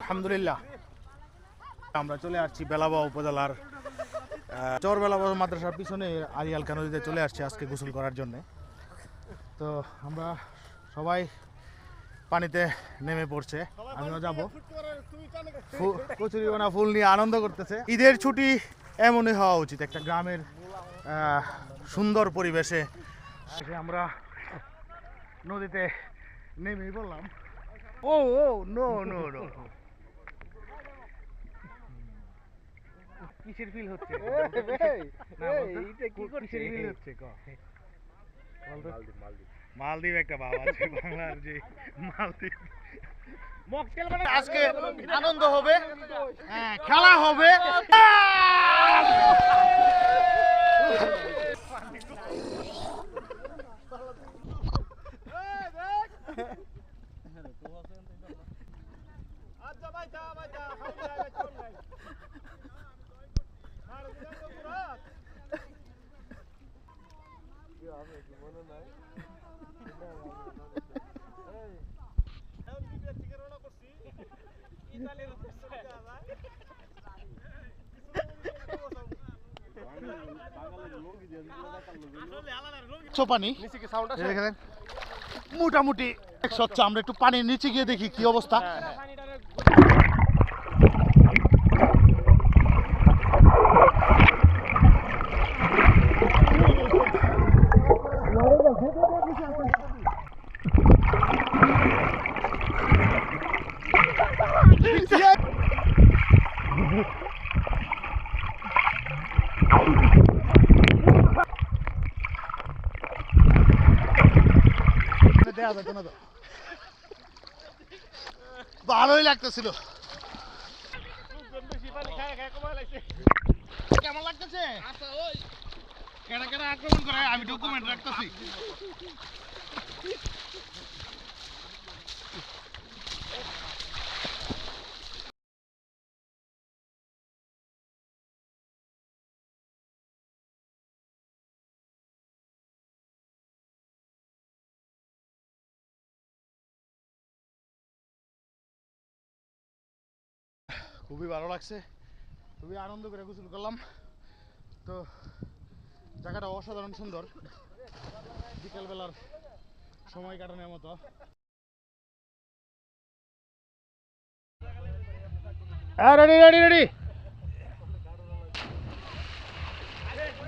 আলহামদুলিল্লাহ আমরা চলে আসছি বেলাবা উপজেলার চর বেলাবা মাদ্রাসার পিছনে আরিয়ালকা নদীতে চলে আসছি আজকে গোসল করার জন্য। তো আমরা সবাই পানিতে নেমে পড়ছে, আমিও যাব। কচুরিপানা ফুল নিয়ে আনন্দ করতেছে। ঈদের ছুটি এমনই হওয়া উচিত, একটা গ্রামের সুন্দর পরিবেশে আমরা নদীতে নেমেই বললাম। ও ও নো নো নো, কিসের ফিল হচ্ছে? মালদ্বীপ একটা ভাব আছে, বাংলার যে মালদ্বীপ। আজকে আনন্দ হবে, খেলা হবে। পানি মোটামুটি 100। আমরা একটু পানির নিচে গিয়ে দেখি কি অবস্থা। ভালোই লাগতেছিল। কেমন লাগতেছে? কেনা কেনা আক্রমণ করে, আমি ডকুমেন্ট রাখতেছি। খুবই ভালো লাগছে, খুবই আনন্দ করে গোসল করলাম। তো জায়গাটা অসাধারণ সুন্দর, বিকেলবেলার সময় কাটানোর মতো। Ready ready ready.